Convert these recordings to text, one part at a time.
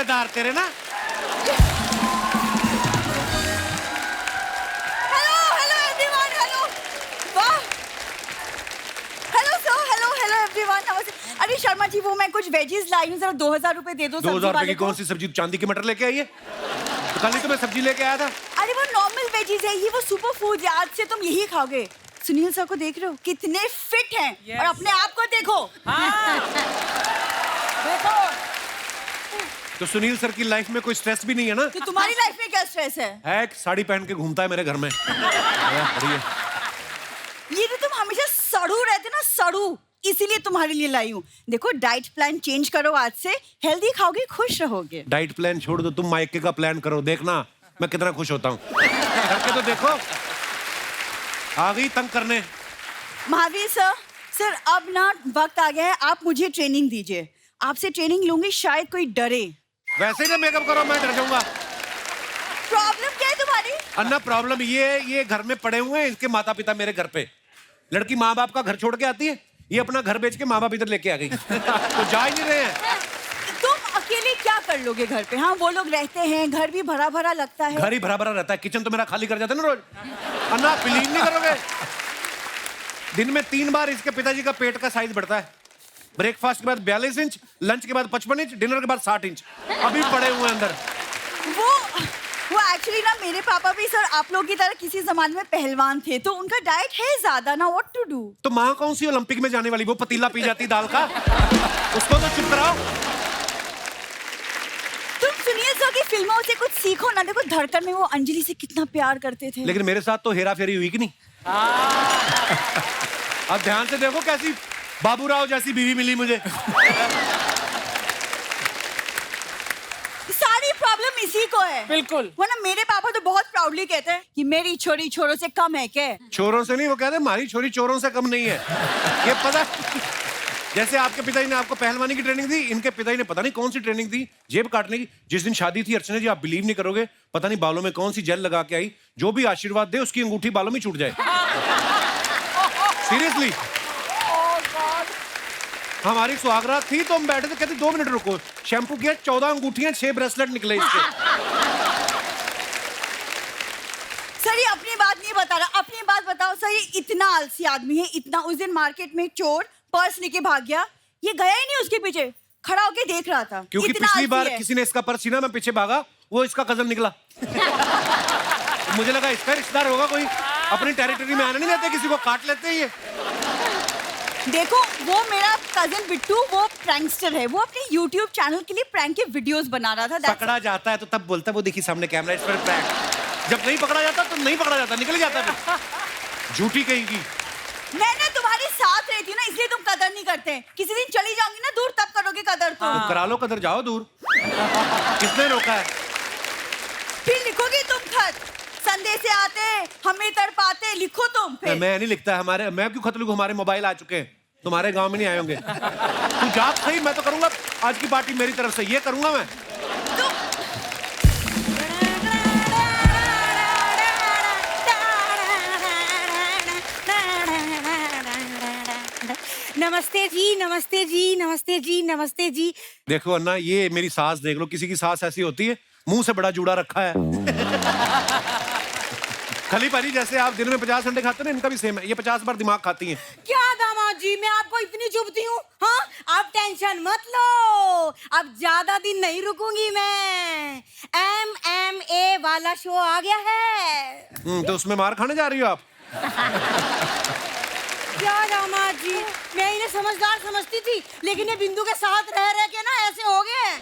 रिश्तेदार तेरे ना। Hello hello everyone, hello. वाह, hello sir, hello hello everyone, नमस्ते। अरे शर्मा जी, वो मैं कुछ वेजीज लाई हूँ, जरा 2000 रुपए दे दो। 2000 रुपए की कौन सी सब्जी? चांदी की मटर लेके आई है? तो कल ही तो मैं सब्जी लेके आया था। अरे वो नॉर्मल वेजीज है, ये वो सुपर फूड है, आज से तुम यही खाओगे। सुनील सर को देख रहे हो कितने फिट हैं? और अपने आप को देखो। देखो तो सुनील सर की लाइफ में कोई स्ट्रेस भी नहीं है ना? तो तुम्हारी लाइफ में क्या स्ट्रेस है? एक साड़ी पहन के घूमता है मेरे घर में। ये तो तुम हमेशा सड़ू रहते ना, सड़ू, इसीलिए तुम्हारे लिए लाई हूँ। देखो डाइट प्लान चेंज करो, आज से हेल्दी खाओगे, खुश रहोगे। डाइट प्लान छोड़ दो, तुम मायके का प्लान करो, देखना मैं कितना खुश होता हूँ। करके तो देखो। आ गई तंग करने। महावीर सर, सर अब ना वक्त आ गया है, आप मुझे ट्रेनिंग दीजिए। आपसे ट्रेनिंग लूंगी, शायद कोई डरे। वैसे ही ना मेकअप करो, मैं डर जाऊंगा। प्रॉब्लम क्या है तुम्हारी? अन्ना प्रॉब्लम ये घर में पड़े हुए हैं, इसके माता पिता मेरे घर पे। लड़की माँ बाप का घर छोड़ के आती है, ये अपना घर बेच के माँ बाप इधर लेके आ गई। तो जा ही नहीं रहे हैं। तुम अकेले क्या कर लोगे घर पे? हाँ, वो लोग रहते हैं, घर भी भरा भरा लगता है। घर ही भरा भरा रहता है, किचन तो मेरा खाली कर जाता है ना रोज। अन्ना बिलीव नहीं करोगे, दिन में 3 बार इसके पिताजी का पेट का साइज बढ़ता है। ब्रेकफास्ट के बाद 42 इंच, लंच के बाद 55 इंच, डिनर के बाद 60 इंच अभी पड़े हुए अंदर। वो एक्चुअली ना मेरे पापा भी सर आप लोग की तरह किसी जमाने में पहलवान थे, तो उनका डाइट है ज्यादा ना, व्हाट टू डू। तो माँ कौन सी ओलंपिक में जाने वाली, वो पतीला पी जाती दाल का। उसको तो चुप कराओ। तुम सुनील सर की फिल्मों से कुछ सीखो ना। देखो धड़कन में वो अंजलि से कितना प्यार करते थे। लेकिन मेरे साथ तो हेरा फेरी हुई कि नहीं। अब ध्यान से देखो कैसी बाबूराव जैसी बीवी मिली मुझे। सारी प्रॉब्लम इसी को है। बिल्कुल। वरना मेरे पापा तो बहुत प्राउडली कहते हैं कि मेरी छोरी छोरों से कम है क्या? चोरों से नहीं, वो कहते हैं हमारी छोरी चोरों से कम नहीं है। ये पता, जैसे आपके पिताजी ने आपको पहलवानी की ट्रेनिंग दी, इनके पिताजी ने पता नहीं कौन सी ट्रेनिंग दी, जेब काटने की। जिस दिन शादी थी अर्चना जी, आप बिलीव नहीं करोगे, पता नहीं बालों में कौन सी जेल लगा के आई, जो भी आशीर्वाद दे उसकी अंगूठी बालों में छूट जाए। सीरियसली। हमारी सुहागरात थी तो हम बैठे थे, कहते 2 मिनट रुको, शैम्पू किया, 14 अंगूठियां, 6 ब्रेसलेट निकले इसके। सर ये अपनी बात नहीं बता रहा, अपनी बात बताओ सर। ये इतना आलसी आदमी है, इतना। उस दिन मार्केट में चोर पर्स लेके भाग गया, ये गया ही नहीं उसके पीछे, खड़ा होके देख रहा था। क्योंकि पिछली बार किसी ने इसका पर्स छीना, मैं पीछे भागा, वो इसका कजन निकला। मुझे लगा इसका रिश्तेदार होगा कोई, अपनी टेरिटरी में आने नहीं देते, किसी को काट लेते हैं ये। देखो वो मेरा कजन बिट्टू, वो प्रैंकस्टर है, वो अपने YouTube चैनल के लिए प्रैंक के वीडियोस बना रहा था। पकड़ा जाता है तो तब बोलता है, वो देखिए सामने कैमरा, इस पर प्रैंक। जब नहीं पकड़ा जाता तो नहीं पकड़ा जाता, निकल जाता फिर। झूठी कहेगी। मैं ना तुम्हारे साथ रहती हूँ ना, इसलिए तुम कदर नहीं करते। किसी दिन चली जाऊंगी ना दूर, तब करोगे कदर। तो करा लो कदर, जाओ दूर। किसने रोका है? फिर लिखोगे तुम खत, संदेशे आते हमें तड़पाते, लिखो तुम फिर। मैं नहीं लिखता, हमारे, मैं क्यों खत लिखूं, हमारे मोबाइल आ चुके हैं, तुम्हारे गांव में नहीं आए होंगे। तू जा सही, मैं तो करूंगा आज की पार्टी मेरी तरफ से, ये करूंगा मैं। नमस्ते जी, नमस्ते जी, नमस्ते जी, नमस्ते जी। देखो अन्ना, ये मेरी सास देख लो, किसी की सास ऐसी होती है, मुंह से बड़ा जूड़ा रखा है। खली पारी, जैसे आप दिन में 50 अंडे खाते हैं, इनका भी सेम है, ये 50 बार दिमाग खाती हैं। क्या दामाद जी, मैं आपको इतनी चुभती हूँ? हाँ, आप टेंशन मत लो, अब ज्यादा दिन नहीं रुकूंगी मैं। MMA वाला शो आ गया है। तो उसमें मार खाने जा रही हो आप? क्या दामाद जी, मैं इन्हें समझदार समझती थी, लेकिन ये बिंदु के साथ रह रह के ना ऐसे हो गए।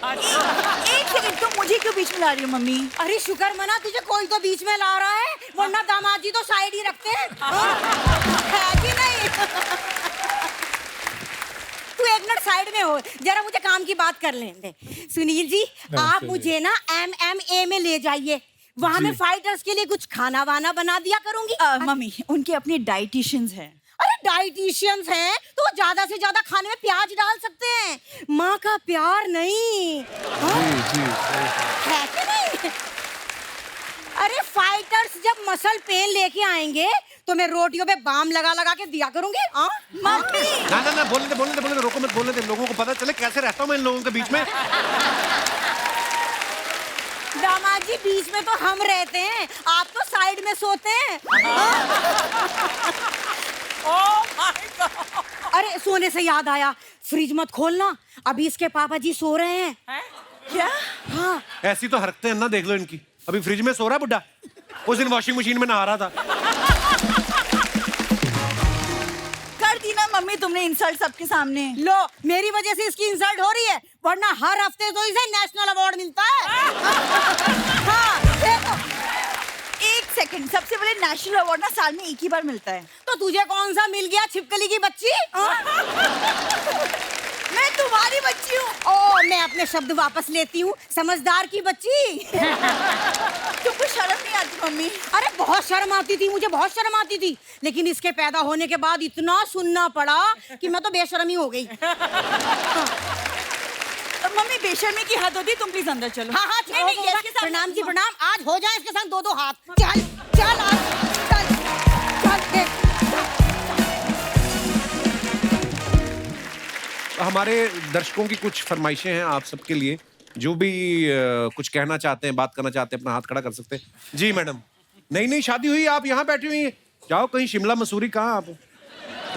एक सेकंड, तुम मुझे क्यों बीच में ला रही हो मम्मी? अरे शुक्र मना, तुझे कोई तो बीच में ला रहा है, वरना दामाद जी तो साइड ही रखते हैं। है कि नहीं? तू एक मिनट साइड में हो, जरा मुझे काम की बात कर लेने दे। सुनील जी, आप मुझे ना MMA में ले जाइए, वहाँ मैं फाइटर्स के लिए कुछ खाना वाना बना दिया करूंगी। मम्मी, उनके अपने डाइटिशियंस हैं। अरे डाइटिशियंस हैं तो ज्यादा से ज्यादा खाने में प्याज डाल सकते हैं, माँ का प्यार नहीं। है कि नहीं? अरे फाइटर्स जब मसल पेन लेके आएंगे तो मैं रोटियों पे बाम लगा लगा के दिया करूंगी। मम्मी ना बोलने दे, रोको मत, बोलने दे, लोगों को पता चले कैसे रहता हूँ मैं इन लोगों के बीच में। दामाद जी बीच में तो हम रहते हैं, आप तो साइड में सोते हैं। Oh my God. अरे सोने से याद आया, फ्रिज मत खोलना, अभी इसके पापा जी सो रहे हैं। क्या? हाँ ऐसी तो हरकतें हैं ना, देख लो इनकी। अभी फ्रिज में सो रहा बुड्ढा, उस दिन वॉशिंग मशीन में नहा रहा था। कर दी ना मम्मी तुमने इंसल्ट सबके सामने। लो, मेरी वजह से इसकी इंसल्ट हो रही है, वरना हर हफ्ते तो इसे नेशनल अवार्ड मिलता है। हाँ, देखो। एक सेकंड, सबसे पहले नेशनल अवार्ड ना साल में एक ही बार मिलता है। तो तुझे कौन सा मिल गया, छिपकली की बच्ची? मैं तुम्हारी बच्ची हूँ। ओ, मैं अपने शब्द वापस लेती हूँ, समझदार की बच्ची। तुमको शर्म नहीं आती मम्मी? अरे बहुत शर्म आती थी, मुझे बहुत शर्म आती थी, लेकिन इसके पैदा होने के बाद इतना सुनना पड़ा कि मैं तो बेशर्मी हो गई। मम्मी बेशर्मी की हद होती, तुम प्लीज अंदर चलो। हाँ हाँ, नहीं, नहीं, ये इसके साथ- प्रणाम जी प्रणाम, आज हो जाए इसके साथ 2-2 हाथ। चल चल आज, चल चल देख। हमारे दर्शकों की कुछ फरमाइशें हैं आप सबके लिए, जो भी कुछ कहना चाहते हैं, बात करना चाहते हैं, अपना हाथ खड़ा कर सकते हैं। जी मैडम, नई नई शादी हुई, आप यहाँ बैठी हुई हैं, जाओ कहीं शिमला मसूरी, कहाँ आप?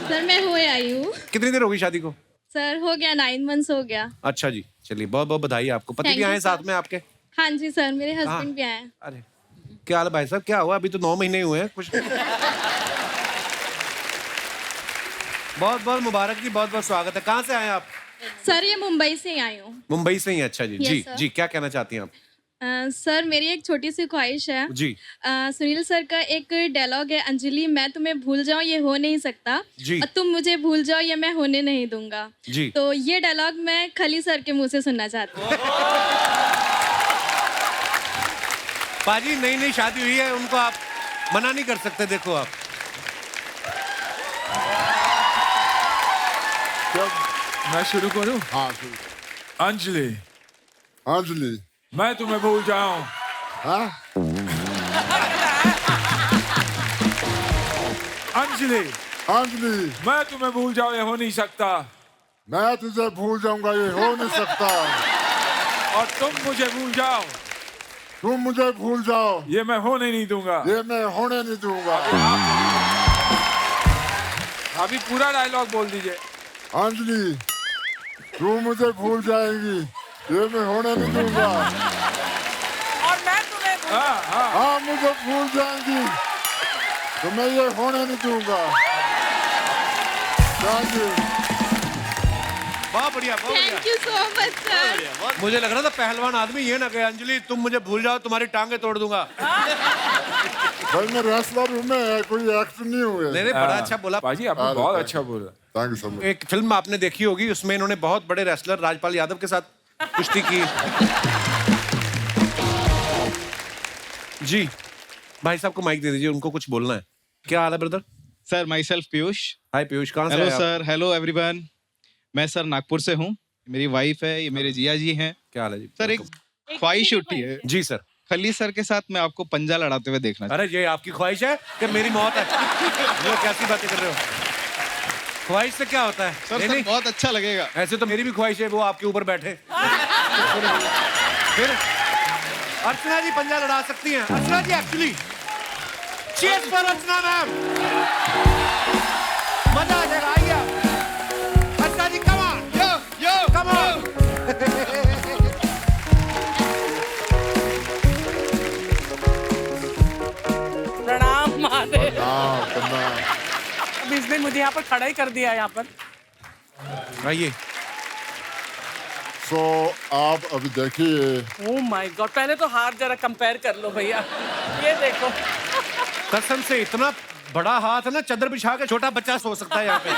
सर मैं हो आई हूँ। कितनी देर होगी शादी को? सर हो गया 9 मंथ्स हो गया। अच्छा जी, चलिए बहुत बहुत बधाई आपको। पति Thank भी you, आए sir. साथ में आपके? हाँ जी सर, मेरे हाँ। हस्बैंड भी आए हैं। अरे क्या हाल है भाई साहब, क्या हुआ? अभी तो 9 महीने ही हुए हैं कुछ। बहुत बहुत मुबारक जी, बहुत बहुत स्वागत है। कहाँ से आए आप? सर ये मुंबई से ही आई हूँ। मुंबई से ही? अच्छा जी। Yes, जी sir. जी, क्या कहना चाहती हैं आप? सर मेरी एक छोटी सी ख्वाहिश है। जी सुनील सर का एक डायलॉग है, अंजलि मैं तुम्हें भूल जाऊं ये हो नहीं सकता, जी। और तुम मुझे भूल जाओ ये मैं होने नहीं दूंगा। जी। तो ये डायलॉग मैं खली सर के मुंह से सुनना चाहती हूँ। पाजी, नई नई शादी हुई है, उनको आप मना नहीं कर सकते। देखो आप, मैं शुरू करूं? हाँ शुरू कर। अंजलि, अंजलि, मैं तुम्हें भूल जाऊं। हाँ अंजलि, अंजलि, मैं तुम्हें भूल जाऊं ये हो नहीं सकता, मैं तुझे भूल जाऊंगा ये हो नहीं सकता। और तुम मुझे भूल जाओ तुम मुझे भूल जाओ ये मैं होने नहीं दूंगा। ये मैं होने नहीं दूंगा। अभी पूरा डायलॉग बोल दीजिए। अंजलि, तू मुझे भूल जाएगी ये मैं होने नहीं दूंगा। और मैं तुम्हें हाँ हाँ, हाँ मुझे भूल जाएंगी तो मैं ये होने नहीं दूंगा। Thank you. बहुत बढ़िया, बहुत बढ़िया। Thank you so much sir. मुझे लग रहा था पहलवान आदमी ये ना कहे, अंजलि तुम मुझे भूल जाओ तुम्हारी टांगे तोड़ दूंगा। भाई मैं रेसलर हूँ, मैं कोई एक्टर नहीं हुए। नहीं नहीं, बड़ा अच्छा बोला। बाजी आपने बहुत अच्छा बोला। Thank you so much. एक फिल्म आपने देखी होगी, उसमें इन्होंने बहुत बड़े रेसलर राजपाल यादव के साथ कुश्ती की। जी, भाई साहब को माइक दे दीजिए, उनको कुछ बोलना है। क्या हाल है brother? Sir myself Piyush. Hi Piyush, कहाँ से हेलो आए आप? Sir, hello everyone. मैं सर नागपुर से हूँ, मेरी वाइफ है, ये मेरे जिया जी हैं। क्या हाल है जी? सर एक ख्वाहिश उठी है, जी सर। खली सर के साथ मैं आपको पंजा लड़ाते हुए देखना अरे ये आपकी ख्वाहिश है कि मेरी मौत है? ये कैसी बातें कर रहे हो? ख्वाहिश से क्या होता है? सर, नहीं, सर नहीं, बहुत अच्छा लगेगा। ऐसे तो मेरी भी ख्वाहिश है वो आपके ऊपर बैठे। फिर अर्चना जी पंजा लड़ा सकती हैं। Archana ji actually cheers for Archana ma'am. मजा आ जाएगा, आइए आप। Archana ji come on, yo yo come on. प्रणाम महादेव। हाँ करना। अब इसने मुझे यहाँ पर खड़ा ही कर दिया। यहाँ पर आइए। सो आप अभी देखिए। ओह माय गॉड, पहले तो हाथ जरा कंपेयर कर लो भैया। ये देखो, कसम से इतना बड़ा हाथ है ना, चादर बिछा के छोटा बच्चा सो सकता है यहाँ पे।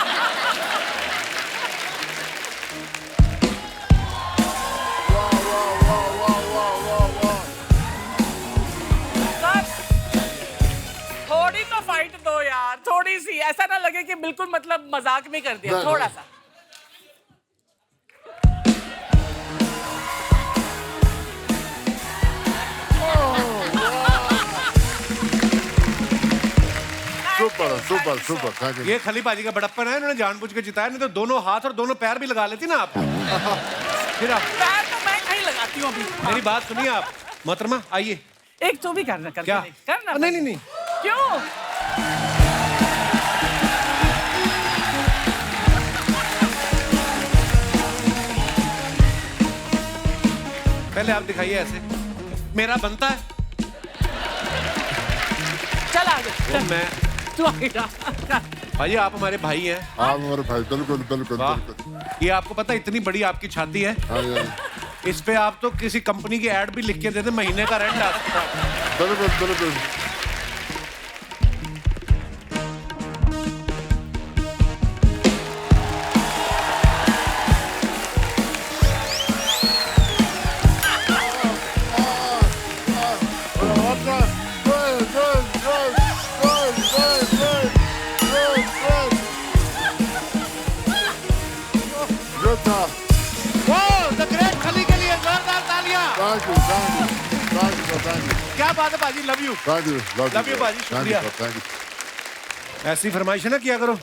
वाह वाह वाह वाह वाह वाह वाह। सर थोड़ी तो फाइट दो यार, थोड़ी सी, ऐसा ना लगे कि बिल्कुल मतलब मजाक में कर दिया, नहीं, थोड़ा नहीं। सा। Super super super, thank you. ये खली बाजी का बड़प्पन है, इन्होंने जानबूझ के जिताया, नहीं तो दोनों हाथ और दोनों पैर भी लगा लेती ना आप। फिर आप पैर तो मैं कहीं लगाती हूँ अभी। मेरी बात सुनिए आप, मोहतरमा आइए। एक तो भी करना करके क्या? देख, करना नहीं नहीं नहीं, क्यों? पहले आप दिखाइए ऐसे, मेरा बनता है। चल आगे वो मैं, तू आगे जा। भाई आप हमारे भाई हैं। आप हमारे भाई, बिल्कुल बिल्कुल वाह, बिल्कुल। ये आपको पता है इतनी बड़ी आपकी छाती है, हाँ जी, इस पे आप तो किसी कंपनी की एड भी लिख के देते, महीने का रेंट आ सकता है। बिल्कुल बिल्कुल। वो द ग्रेट खली के लिए जोरदार तालियां। क्या बात है भाजी, लव यू। Love you, बाजी, शुक्रिया। ऐसी फरमाइश ना किया करो।